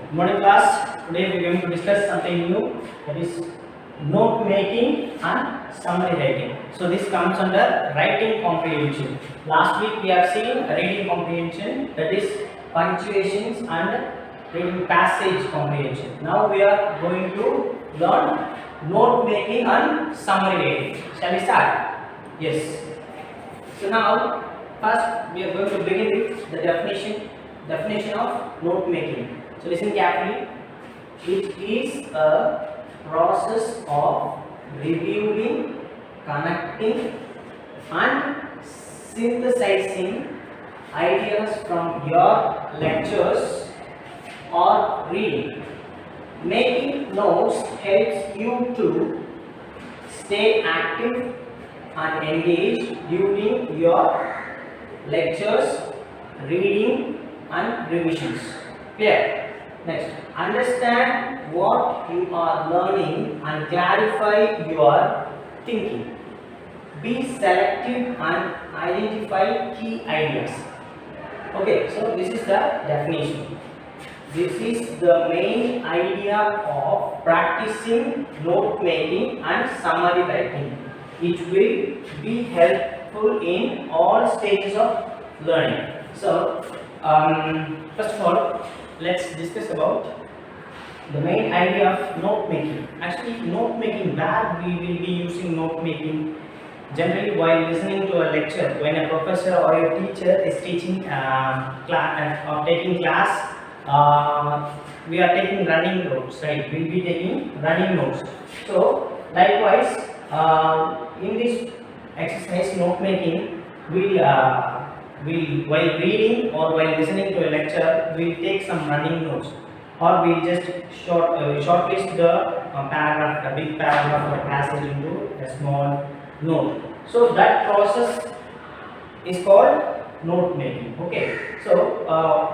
Good morning class. Today we are going to discuss something new, that is note making and summary writing. So this comes under writing comprehension. Last week we have seen reading comprehension, that is punctuations and reading passage comprehension. Now we are going to learn note making and summary writing. Shall we start? Yes. So now first we are going to begin with the definition of note making. So listen carefully. It is a process of reviewing, connecting and synthesizing ideas from your lectures or reading. Making notes helps you to stay active and engaged during your lectures, reading and revisions. Clear? Next, understand what you are learning and clarify your thinking. Be selective and identify key ideas. Okay, so this is the definition. This is the main idea of practicing note making and summary writing. It will be helpful in all stages of learning. So, first of all, let's discuss about the main idea of note making. Actually, note making, where we will be using note making generally while listening to a lecture. When a professor or a teacher is teaching class or taking class, we are taking running notes, right? We'll be taking running notes. So likewise, in this exercise note making, we'll while reading or while listening to a lecture, we'll take some running notes, or we'll just shortlist the paragraph, a big paragraph or passage into a small note. So that process is called note making. Okay. So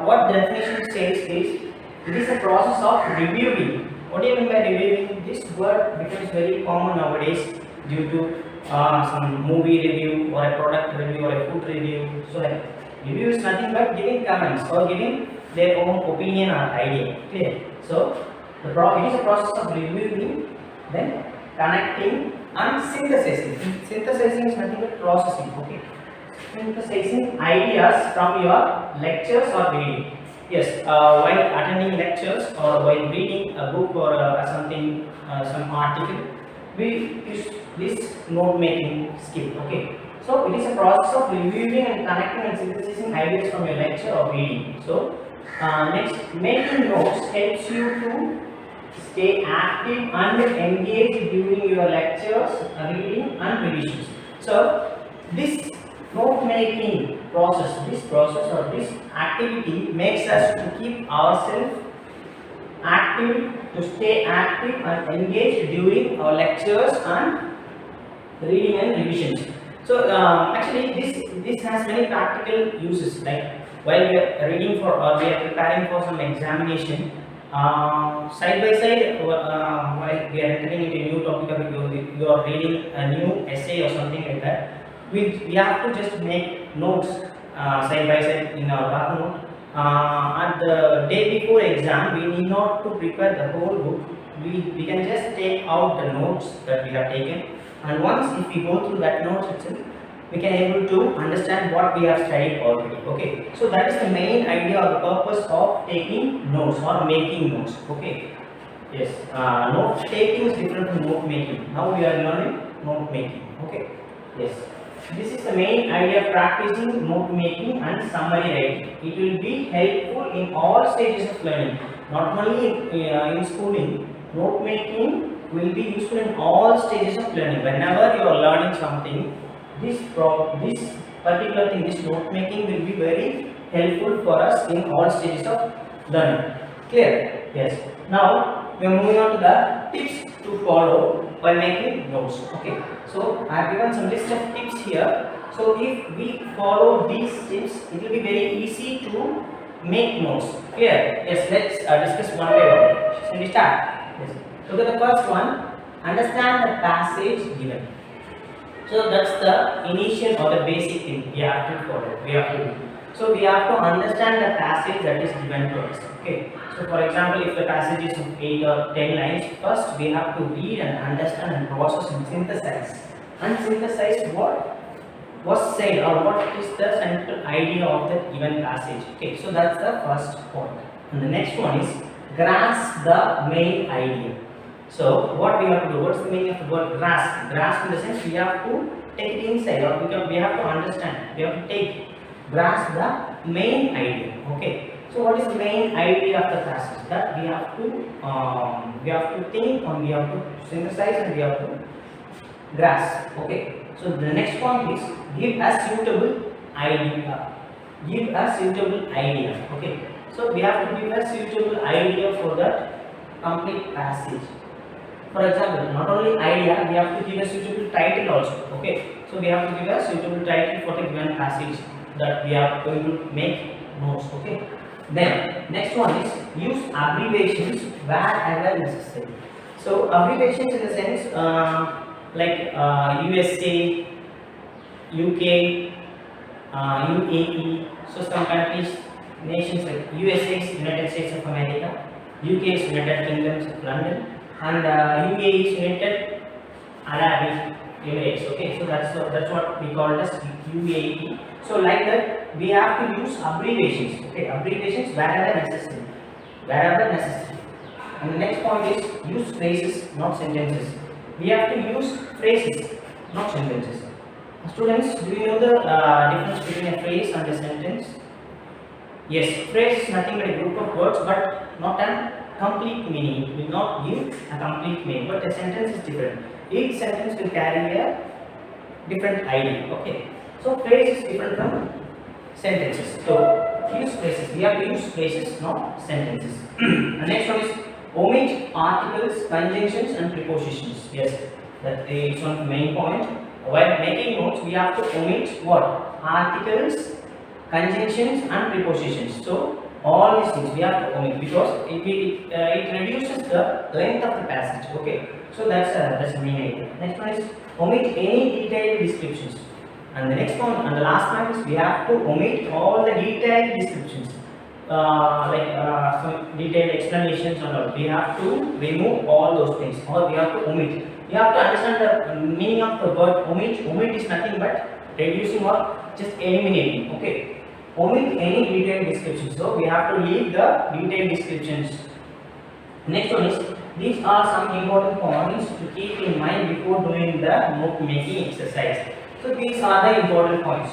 what the definition says is, it is a process of reviewing. What do you mean by reviewing? This word becomes very common nowadays due to some movie review or a product review or a food review. So like, review is nothing but giving comments or giving their own opinion or idea. Clear? So it is a process of reviewing, then connecting and synthesizing. Synthesizing is nothing but processing. Okay. Synthesizing ideas from your lectures or reading. Yes, while attending lectures or while reading a book or something, some article, we use this note making skill. Okay. So it is a process of reviewing and connecting and synthesizing ideas from your lecture or reading. So next, making notes helps you to stay active and engaged during your lectures, reading and revisions. So this note making process, or this activity makes us to keep ourselves active, to stay active and engaged during our lectures and reading and revisions. So actually this has many practical uses, like while we are reading for or we are preparing for some examination, side by side while we are entering into a new topic, or you are reading a new essay or something like that, we have to just make notes side by side in our rough note. At the day before exam, we need not to prepare the whole book. We can just take out the notes that we have taken, and once if we go through that notes itself, we can able to understand what we have studied already. Okay, so that is the main idea or the purpose of taking notes or making notes. Okay, yes, note taking is different from note making. Now we are learning note making. Okay, yes, this is the main idea of practicing note making and summary writing. It will be helpful in all stages of learning, not only in schooling. Note making will be useful in all stages of learning. Whenever you are learning something, this particular thing, this note making will be very helpful for us in all stages of learning. Clear? Yes. Now we are moving on to the tips to follow while making notes. Okay. So I have given some list of tips here. So if we follow these tips, it will be very easy to make notes. Clear? Yes. Let's discuss one by one. Shall we start? Yes. Look at the first one. Understand the passage given. So that's the initial or the basic thing we have to follow. We have to do. So we have to understand the passage that is given to us. Okay. So for example, if the passage is of 8 or 10 lines, first we have to read and understand and process and synthesize. And synthesize what was said or what is the central idea of the given passage. Okay. So that's the first point. And the next one is grasp the main idea. So what we have to do? What's the meaning of the word grasp? Grasp in the sense we have to take it inside, or we have to understand. We have to grasp the main idea. Okay. So what is the main idea of the passage? That we have to think, and we have to synthesize, and we have to grasp. Okay. So the next point is give a suitable idea. Give a suitable idea. Okay. So we have to give a suitable idea for that complete passage. For example, not only idea, we have to give a suitable title also. Okay. So we have to give a suitable title for the given passage that we are going to make notes. Okay. Then next one is use abbreviations wherever necessary. So abbreviations in the sense like USA, UK, UAE. So some countries, nations like USA is United States of America, UK is United Kingdoms of London, and UAE is United Arab Emirates. Okay, so that's what we call as UAE. So like that, we have to use abbreviations. Okay, abbreviations wherever necessary. Wherever necessary. And the next point is use phrases, not sentences. We have to use phrases, not sentences. Students, do you know the difference between a phrase and a sentence? Yes, phrase is nothing but a group of words, but not a complete meaning. It will not give a complete meaning. But a sentence is different. Each sentence will carry a different idea. Okay. So phrase is different from sentences. So use phrases. We have to use phrases, not sentences. The next one is omit articles, conjunctions, and prepositions. Yes, that is one of the main point. While making notes, we have to omit what? Articles, conjunctions, and prepositions. So all these things we have to omit because it reduces the length of the passage. Okay. So that's the main idea. Next one is omit any detailed descriptions. And the next one and the last one is we have to omit all the detailed descriptions, some detailed explanations and all. We have to remove all those things, or we have to omit. You have to understand the meaning of the word omit. Omit is nothing but reducing or just eliminating. Okay. Omit any detailed descriptions. So we have to leave the detailed descriptions. Next one is these are some important points to keep in mind before doing the note making exercise. So these are the important points.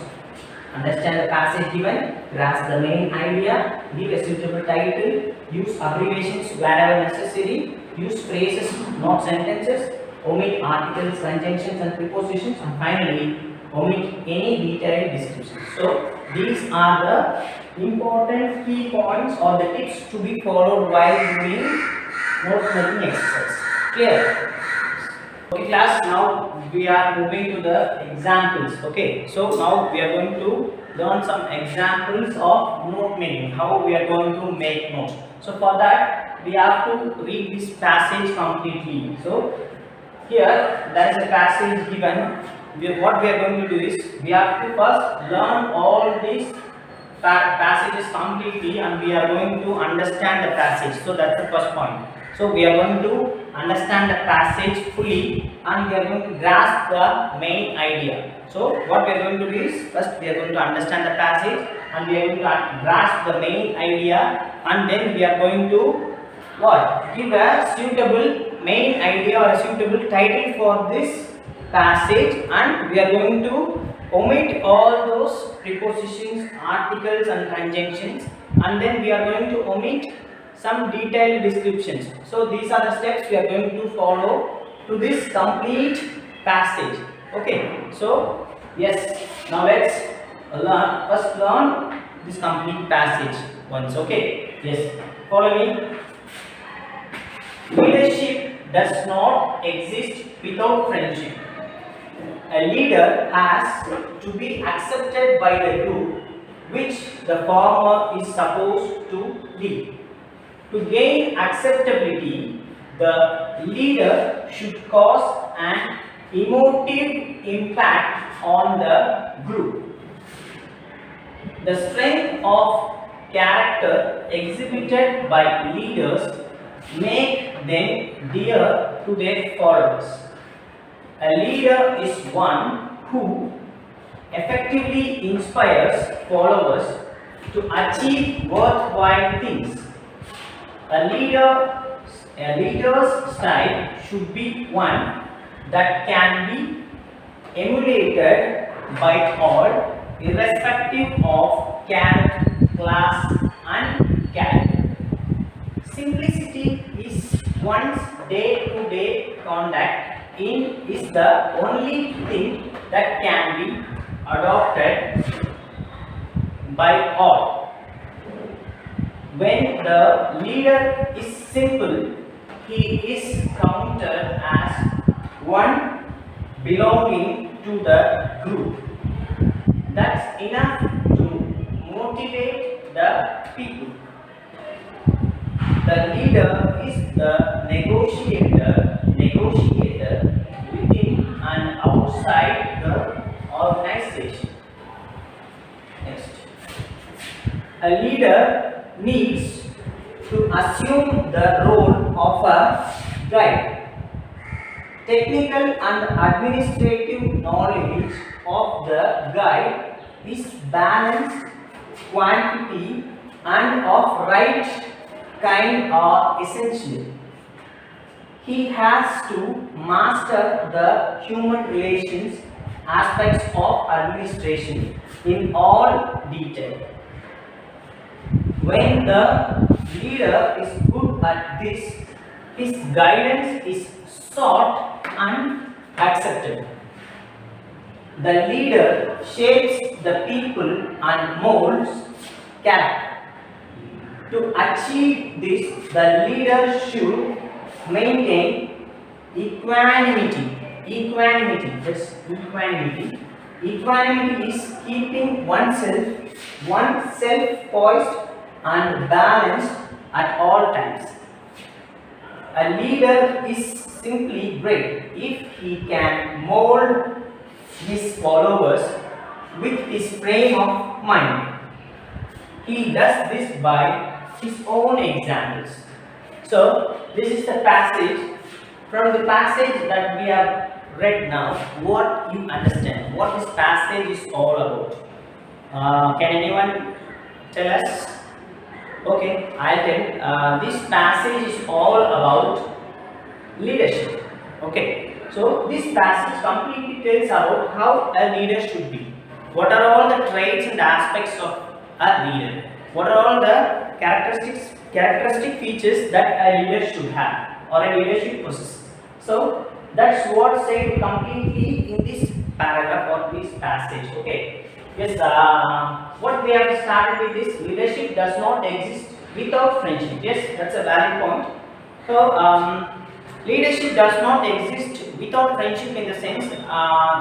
Understand the passage given, grasp the main idea, give a suitable title, use abbreviations wherever necessary, use phrases, not sentences, omit articles, conjunctions, and prepositions, and finally omit any detailed descriptions. So these are the important key points or the tips to be followed while doing note making exercise. Clear? Okay class, now we are moving to the examples. Okay, so now we are going to learn some examples of note making, how we are going to make notes. So for that we have to read this passage completely. So here there is a passage given. What we are going to do is we have to first learn all these passages completely, and we are going to understand the passage. So that's the first point. So we are going to understand the passage fully, and we are going to grasp the main idea. So what we are going to do is first we are going to understand the passage, and we are going to grasp the main idea, and then we are going to what? Give a suitable main idea or a suitable title for this passage, and we are going to omit all those prepositions, articles, and conjunctions, and then we are going to omit some detailed descriptions. So these are the steps we are going to follow to this complete passage. Okay, so yes, now let's first learn this complete passage once. Okay, yes, follow me. Leadership does not exist without friendship. A leader has to be accepted by the group which the former is supposed to lead. To gain acceptability, the leader should cause an emotive impact on the group. The strength of character exhibited by leaders make them dear to their followers. A leader is one who effectively inspires followers to achieve worthwhile things. A leader's style should be one that can be emulated by all, irrespective of caste, class, and character. Simplicity is one's day-to-day conduct is the only thing that can be adopted by all. When the leader is simple, he is counted as one belonging to the group. That's enough to motivate the people. The leader is the negotiator within and outside the organization. Next. A leader needs to assume the role of a guide. Technical and administrative knowledge of the guide is balanced quantity and of right kind are essential. He has to master the human relations aspects of administration in all detail. When the leader is good at this, his guidance is sought and accepted. The leader shapes the people and molds character. To achieve this, the leader should maintain equanimity. Equanimity is keeping oneself poised and balanced at all times. A leader is simply great if he can mold his followers with his frame of mind. He does this by his own examples. So, this is the passage. From the passage that we have read now, what you understand, what this passage is all about. Can anyone tell us? Okay, I'll tell. This passage is all about leadership. Okay, so this passage completely tells about how a leader should be. What are all the traits and aspects of a leader? What are all the characteristic features that a leader should have or a leader should possess? So that's what said completely in this paragraph or this passage. Okay. Yes. What we have started with is leadership does not exist without friendship. Yes, that's a valid point. So leadership does not exist without friendship in the sense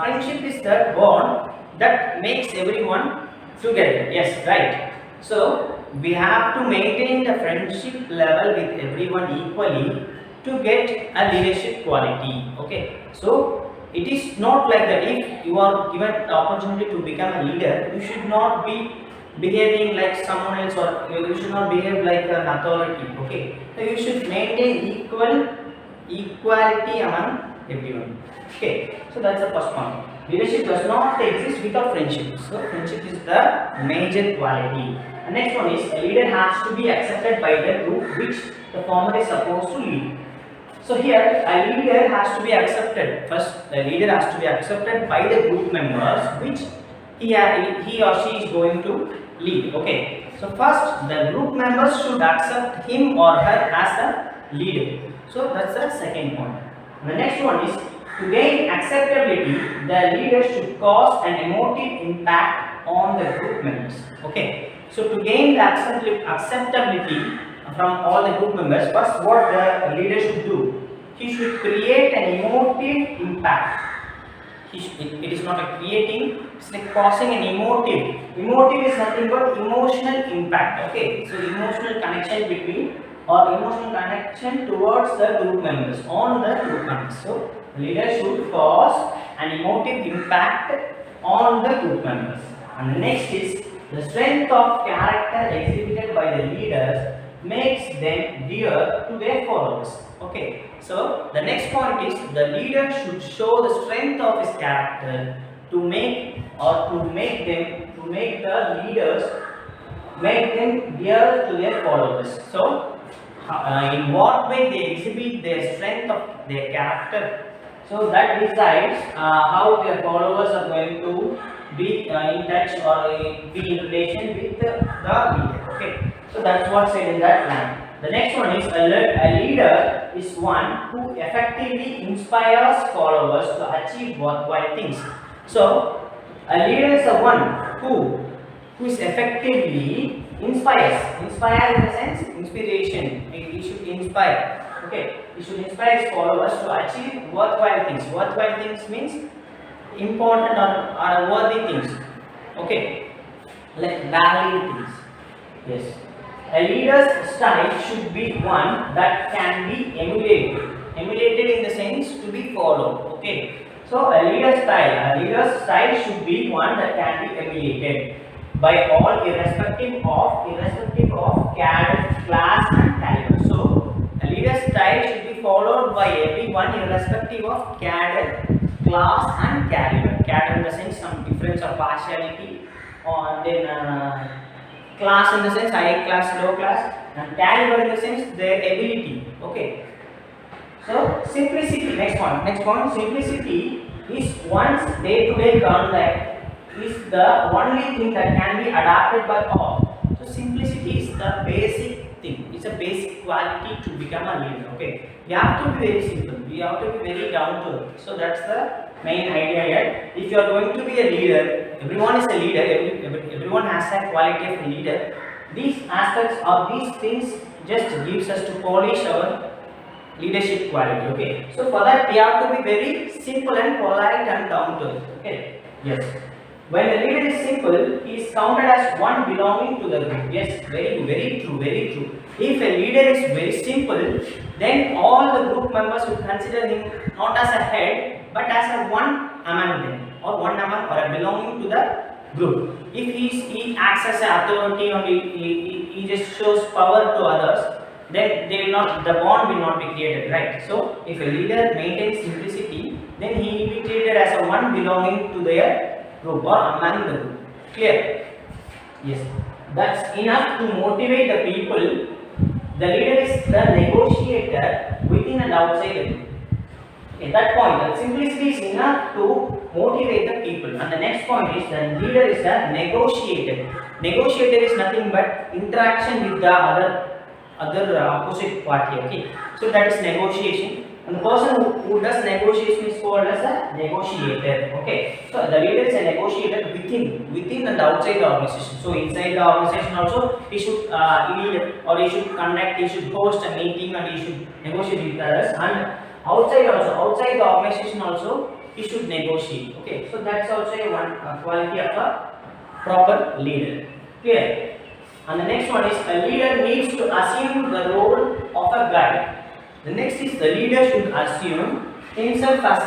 friendship is the bond that makes everyone together. Yes, right. So we have to maintain the friendship level with everyone equally to get a leadership quality. Okay, so it is not like that if you are given the opportunity to become a leader, you should not be behaving like someone else or you should not behave like an authority. Okay, so you should maintain equality among everyone. Okay, so that's the first point. Leadership does not exist without friendship. So friendship is the major quality. The next one is a leader has to be accepted by the group which the former is supposed to lead. So here a leader has to be accepted. First, the leader has to be accepted by the group members which he or she is going to lead. Okay. So first, the group members should accept him or her as a leader. So that's the second point. The next one is to gain acceptability, the leader should cause an emotive impact on the group members. Okay. So to gain the acceptability from all the group members, first what the leader should do, he should create an emotive impact. It is not a creating, it's like causing an emotive. Emotive is nothing but emotional impact. Okay, so emotional connection between or emotional connection towards the group members, on the group members. So leader should cause an emotive impact on the group members. And the next is The strength of character exhibited by the leaders makes them dear to their followers. Okay, so the next point is the leader should show the strength of his character to make the leaders make them dear to their followers. So in what way they exhibit their strength of their character, so that decides how their followers are going to be in touch or be in relation with the leader. Okay, so that's what's said in that line. The next one is a leader is one who effectively inspires followers to achieve worthwhile things. So a leader is the one who is effectively inspires. Inspire in the sense inspiration. He should inspire. Okay, he should inspire his followers to achieve worthwhile things. Worthwhile things means important or worthy things. Okay, like valid things. Yes. A leader's style should be one that can be emulated. Emulated in the sense to be followed. Okay. So a leader's style should be one that can be emulated by all irrespective of cadre, class and caliber. So a leader's style should be followed by everyone irrespective of cadre, class and caliber. Cadre in the sense some difference of partiality, or then class in the sense high class, low class, and caliber in the sense their ability. Okay. So simplicity. Next point. Simplicity is one's day-to-day conduct is the only thing that can be adapted by all. So simplicity is the basic thing. It's a basic quality to become a leader. Okay. You have to be very simple. You have to be very down to earth. So that's the main idea here. If you are going to be a leader, everyone is a leader. Everyone has a quality of a leader. These aspects or these things just gives us to polish our leadership quality. Okay. So for that we have to be very simple and polite and down to earth. Okay. Yes. When a leader is simple, he is counted as one belonging to the group. Yes, very true. If a leader is very simple, then all the group members will consider him not as a head, but as a one among them, or a belonging to the group. If he acts as an authority or he just shows power to others, then the bond will not be created, right? So if a leader maintains simplicity, then he will be treated as a one belonging to their group or among the group. Clear? Yes. That's enough to motivate the people. The leader is the negotiator within and outside the group. Okay, that point, that simplicity is enough to motivate the people. And the next point is the leader is the negotiator. Negotiator is nothing but interaction with the other opposite party. Okay, so that is negotiation. And the person who does negotiation is called as a negotiator. Okay, so the leader is a negotiator within and outside the organization. So inside the organization also he should lead, or he should conduct, he should host a meeting, and he should negotiate with others. And outside the organization also he should negotiate. Okay, so that's also one quality of a proper leader. Clear? And the next one is a leader needs to assume the role of a guide. The next is the leader should assume himself as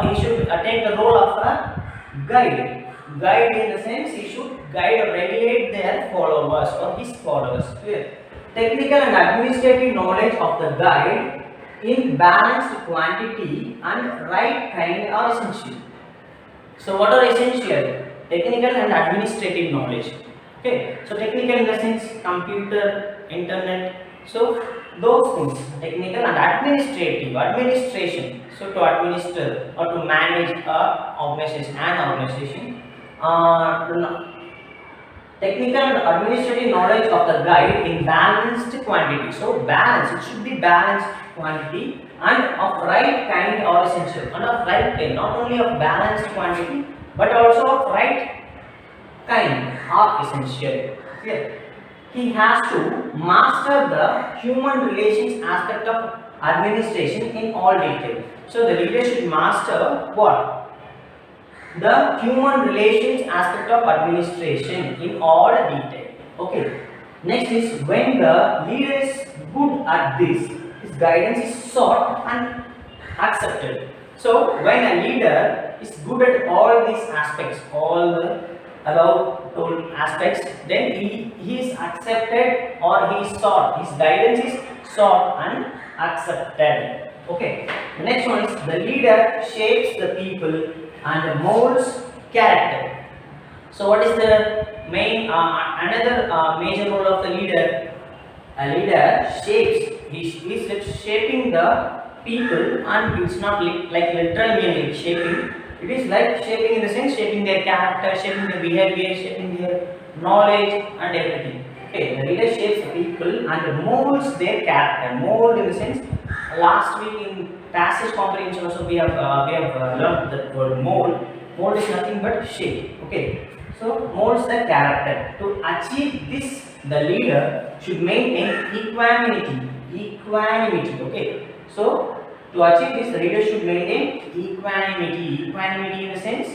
he should take the role of a guide. Guide in the sense he should guide or regulate their followers or his followers. Clear? Technical and administrative knowledge of the guide in balanced quantity and right kind are essential. So what are essential? Technical and administrative knowledge. Okay, so technical in the sense computer, internet. So those things, technical and administrative, administration. So to administer or to manage an organization. Technical and administrative knowledge of the guide in balanced quantity. So balance, it should be balanced quantity and of right kind or essential. And of right kind, not only of balanced quantity but also of right kind or essential. Clear? He has to master the human relations aspect of administration in all detail. So the leader should master what? The human relations aspect of administration in all detail. Okay. Next is when the leader is good at this, his guidance is sought and accepted. So when a leader is good at all these aspects, all the about told aspects, then he is accepted or he is sought. His guidance is sought and accepted. Okay. The next one is the leader shapes the people and molds character. So what is the main another major role of the leader? A leader shapes. He is shaping the people, and it's not like literal meaning shaping. It is like shaping in the sense shaping their character, shaping their behavior, shaping their knowledge and everything. Okay, the leader shapes the people and molds their character. Mold in the sense, last week in passage comprehension also we have learned that word mold. Mold is nothing but shape. Okay, so molds the character. To achieve this, the leader should maintain equanimity. Equanimity. Okay, so to achieve this, the leader should maintain equanimity. Equanimity in the sense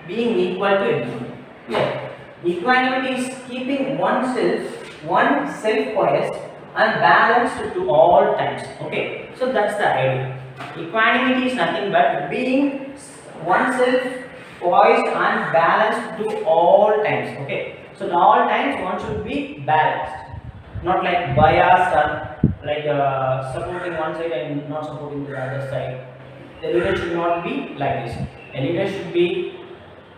being equal to everyone. Yeah. Equanimity is keeping oneself poised and balanced to all times. Okay, so that's the idea. Equanimity is nothing but being oneself poised and balanced to all times. Okay, so at all times one should be balanced, not like biased and like supporting one side and not supporting the other side. The leader should not be like this. A leader should be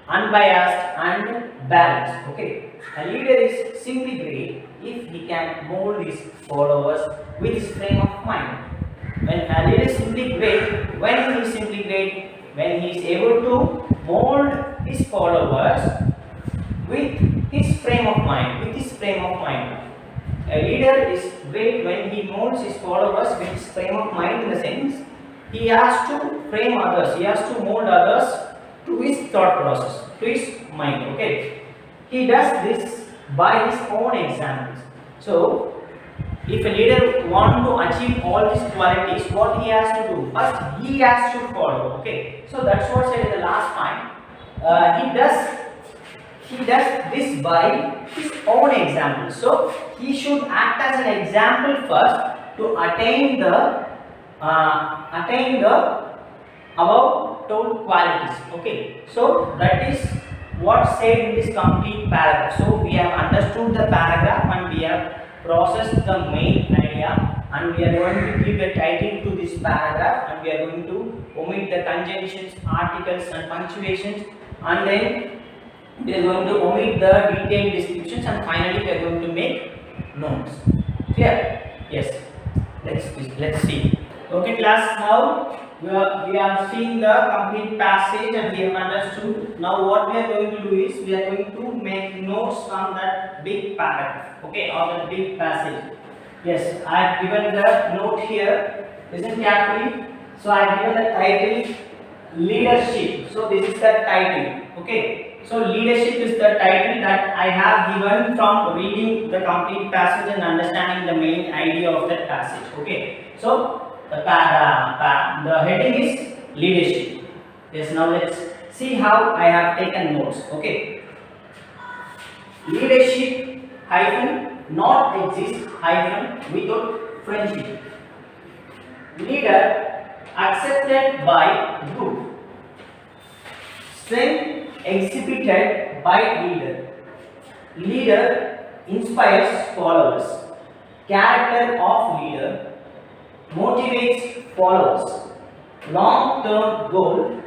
unbiased and balanced. Okay, a leader is simply great if he can mold his followers with his frame of mind. When a leader is simply great, when he is simply great, when he is able to mold his followers with his frame of mind. With his frame of mind. A leader is great when he molds his followers with his frame of mind, in the sense he has to frame others, he has to mold others to his thought process, to his mind. Okay, he does this by his own examples. So if a leader wants to achieve all these qualities, what he has to do? First, he has to follow. Okay, so that's what said in the last time. He does this by his own example. So he should act as an example first to attain the above told qualities. Okay, so that is what said in this complete paragraph. So we have understood the paragraph and we have processed the main idea, and we are going to give a title to this paragraph, and we are going to omit the conjunctions, articles and punctuations, and then we are going to omit the detailed descriptions, and finally we are going to make notes. Clear? Yes. Let's see. Okay class, now we have seen the complete passage and we have understood. Now what we are going to do is we are going to make notes from that big paragraph. Okay, or the big passage. Yes, I have given the note here. Listen carefully. So I have given the title leadership. So this is the title. Okay, so leadership is the title that I have given from reading the complete passage and understanding the main idea of that passage. Okay, so the heading is leadership. Yes, now let's see how I have taken notes. Okay, leadership hyphen not exist hyphen without friendship. Leader accepted by group. Strength exhibited by leader. Leader inspires followers. Character of leader motivates followers. Long-term goal.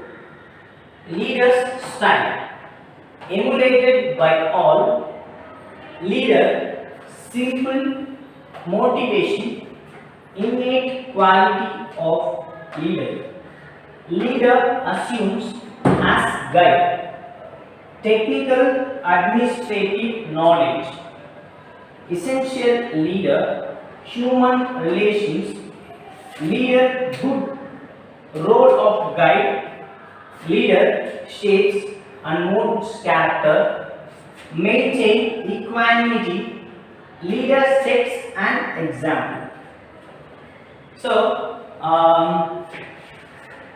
Leader's style emulated by all. Leader simple motivation. Innate quality of leader. Leader assumes as guide. Technical administrative knowledge. Essential leader. Human relations. Leader good role of guide. Leader shapes and molds character. Maintain equanimity. Leader sets an example. So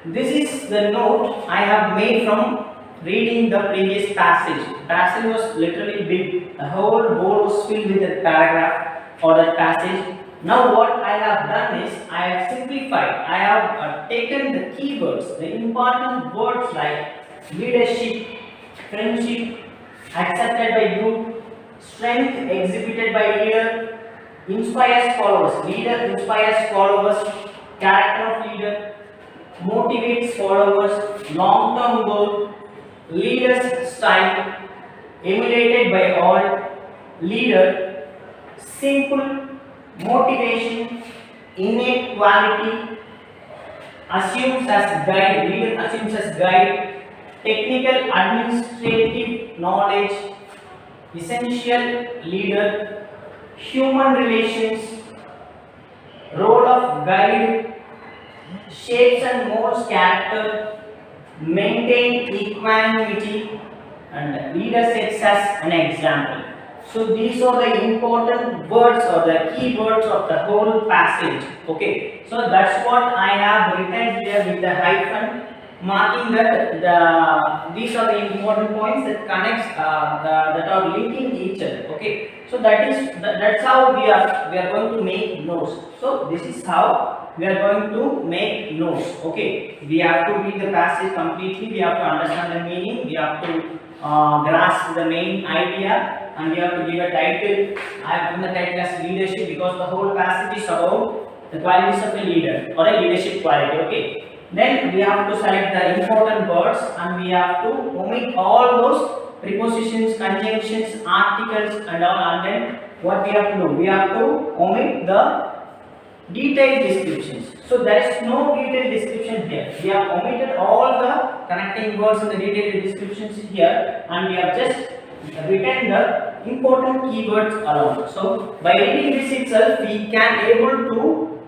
this is the note I have made from reading the previous passage. The passage was literally big. The whole board was filled with that paragraph or that passage. Now what I have done is I have simplified. I have taken the keywords, the important words like leadership, friendship, accepted by group, strength exhibited by leader, inspires followers, leader inspires followers, character of leader, motivates followers, long-term goal, leader's style, emulated by all, leader, simple, motivation, innate quality, assumes as guide, leader assumes as guide, technical administrative knowledge, essential leader, human relations, role of guide, shapes and molds character, maintain equanimity, and leader sets as an example. So these are the important words or the key words of the whole passage. Okay, so that's what I have written here with the hyphen, marking that these are the important points that connects that are linking each other. Okay, so that's how we are going to make notes. So this is how we are going to make notes. Okay, we have to read the passage completely, we have to understand the meaning, we have to grasp the main idea, and we have to give a title. I have given the title as leadership because the whole passage is about the qualities of a leader or a leadership quality. Okay, then we have to select the important words and we have to omit all those prepositions, conjunctions, articles and all, and then what we have to do, we have to omit the detailed descriptions. So there is no detailed description here. We have omitted all the connecting words in the detailed descriptions here, and we have just written the important keywords alone. So by reading this itself, we can able to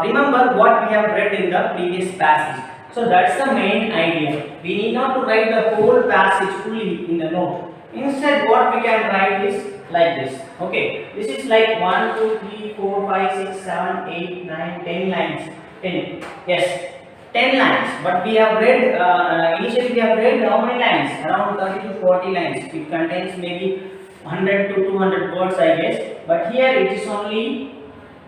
remember what we have read in the previous passage. So that's the main idea. We need not to write the whole passage fully in the note. Instead, what we can write is like this. Okay, this is like 1, 2, 3, 4, 5, 6, 7, 8, 9, 10 lines. 10. Yes, 10 lines. But we have read, initially we have read how many lines? Around 30 to 40 lines. It contains maybe 100 to 200 words, I guess. But here it is only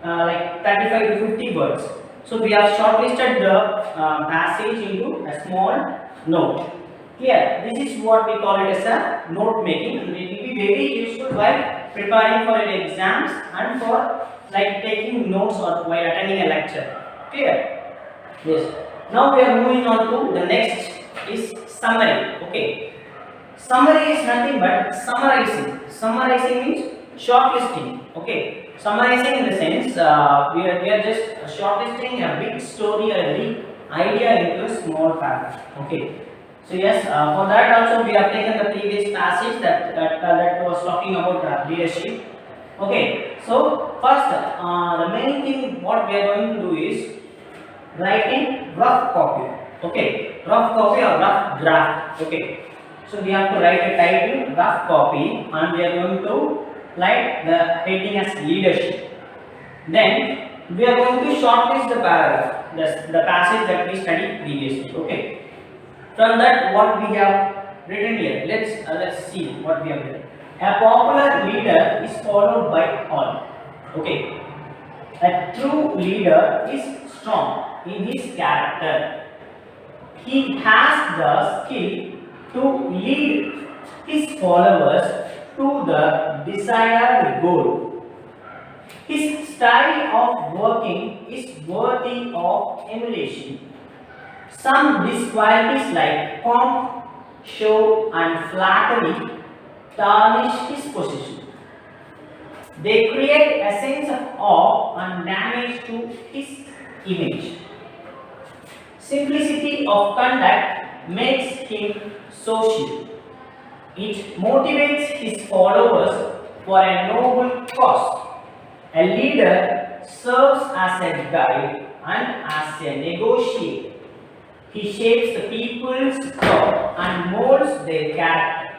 like 35 to 50 words. So we have shortlisted the passage into a small note. Here, this is what we call it as a note making, and it will be very useful while preparing for exams and for like taking notes or while attending a lecture. Clear? Yes. Now we are moving on to the next is summary. Okay. Summary is nothing but summarizing. Summarizing means shortlisting. Okay. Summarizing in the sense we are just shortlisting a big story or a big idea into a small paragraph. Okay. So yes, for that also we have taken the previous passage that was talking about leadership. Okay, so first the main thing what we are going to do is writing rough copy. Okay, rough copy or rough draft. Okay, so we have to write a title, rough copy, and we are going to write the heading as leadership. Then we are going to shortlist the paragraph, the passage that we studied previously. Okay. From that, what we have written here, let's see what we have written. A popular leader is followed by all. Okay, a true leader is strong in his character. He has the skill to lead his followers to the desired goal. His style of working is worthy of emulation. Some disqualities like pomp, show, and flattery tarnish his position. They create a sense of awe and damage to his image. Simplicity of conduct makes him social. It motivates his followers for a noble cause. A leader serves as a guide and as a negotiator. He shapes the people's thought and molds their character.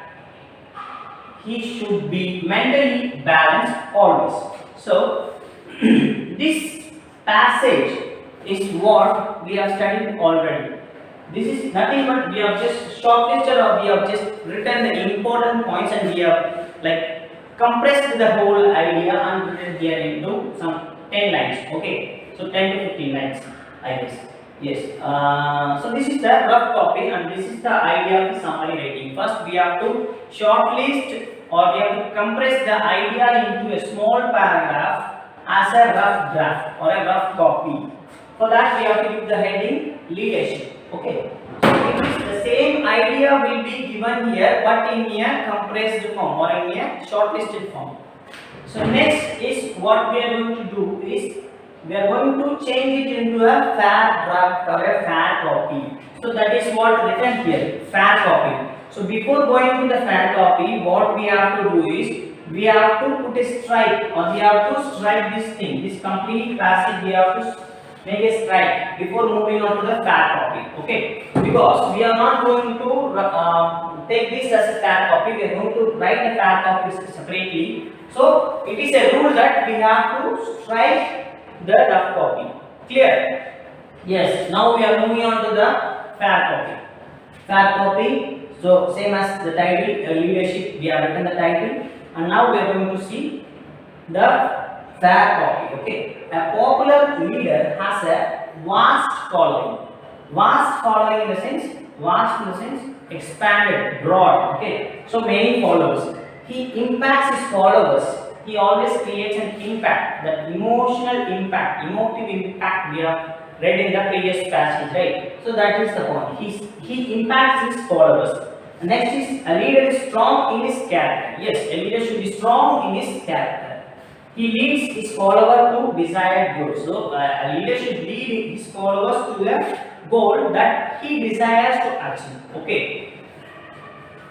He should be mentally balanced always. So, this passage is what we have studied already. This is nothing but we have just shortlisted or we have just written the important points and we have like compressed the whole idea and written here into some 10 lines. Okay, so 10 to 15 lines, I guess. Yes. So this is the rough copy and this is the idea of the summary writing. First we have to shortlist or we have to compress the idea into a small paragraph as a rough draft or a rough copy. For that we have to give the heading leadership. Okay. So it is the same idea will be given here but in a compressed form or in a shortlisted form. So next is what we are going to do is we are going to change it into a fair draft or a fair copy. So that is what written here, fair copy. So before going to the fair copy, what we have to do is we have to put a strike or we have to strike this thing, this complete passage we have to make a strike before moving on to the fair copy. Okay, because we are not going to take this as a fair copy, we are going to write the fair copy separately. So it is a rule that we have to strike the rough copy. Clear? Yes. Now we are moving on to the fair copy. Fair copy. So same as the title, leadership. We have written the title, and now we are going to see the fair copy. Okay. A popular leader has a vast following. Vast following in the sense, vast in the sense expanded, broad. Okay. So many followers. He impacts his followers. He always creates an impact, the emotional impact, emotive impact we have read in the previous passage, right? So that is the point. He impacts his followers. Next is a leader is strong in his character. Yes, a leader should be strong in his character. He leads his follower to desired goals. So a leader should lead his followers to a goal that he desires to achieve. Okay.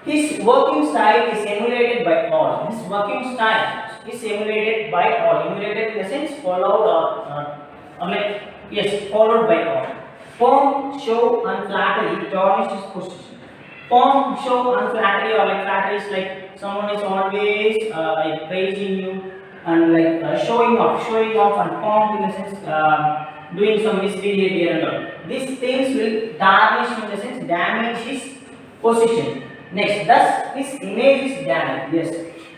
His working style is emulated by all. His working style is emulated by all. Emulated in the sense followed or like yes, followed by all. Pomp, show, and flattery tarnish his position. Pomp, show, and flattery or like flattery is like someone is always like praising you and like showing off, and pomp in the sense doing some misbehavior and all. These things will tarnish in the sense damage his position. Next, thus his image is damaged. Yes,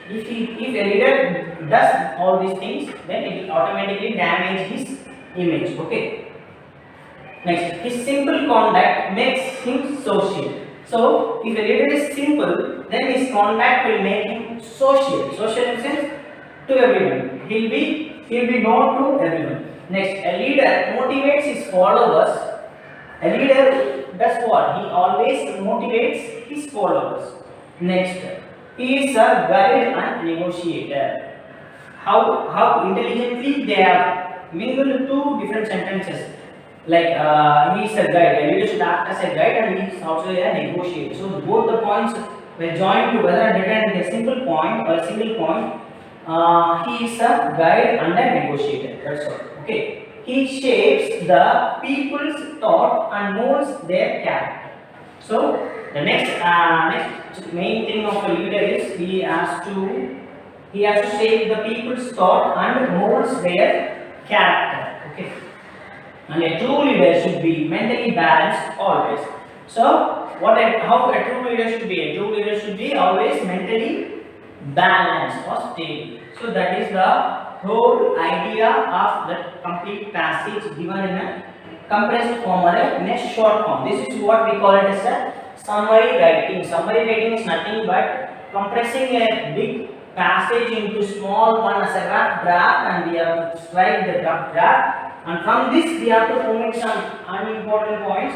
if a leader does all these things, then it will automatically damage his image. Okay. Next, his simple conduct makes him social. So, if a leader is simple, then his conduct will make him social. Social in the sense to everyone. He'll be known to everyone. Next, a leader motivates his followers. A leader does what? He always motivates his followers. Next, he is a guide and negotiator. How intelligently they have mingled two different sentences. Like he is a guide. A leader should act as a guide, and he is also a negotiator. So both the points were joined together and written in a simple point or a single point. He is a guide and a negotiator. That's all. Okay. He shapes the people's thought and molds their character. So the next main thing of a leader is he has to shape the people's thought and molds their character. Okay. And a true leader should be mentally balanced always. So how a true leader should be? A true leader should be always mentally balanced or stable. So that is the whole idea of the complete passage given in a compressed form or in a short form. This is what we call it as a summary writing. Summary writing is nothing but compressing a big passage into small one as a rough draft, and we have to strike the rough draft, and from this we have to omit some unimportant points,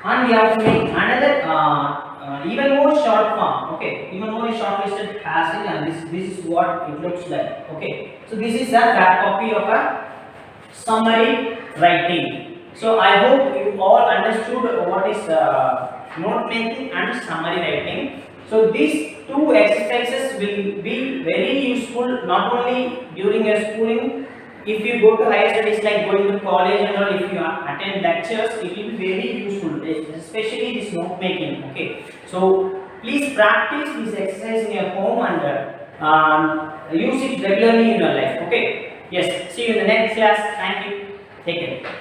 and we have to make another even more short form. Okay, even more short listed passage, and this is what it looks like. Okay, so this is a fair copy of a summary writing. So I hope you all understood what is note making and summary writing. So these two exercises will be very useful not only during your schooling. If you go to higher studies like going to college and all, if you attend lectures, it will be very useful, especially this note making. Okay, so please practice this exercise in your home and use it regularly in your life. Okay, yes, see you in the next class. Thank you, take care.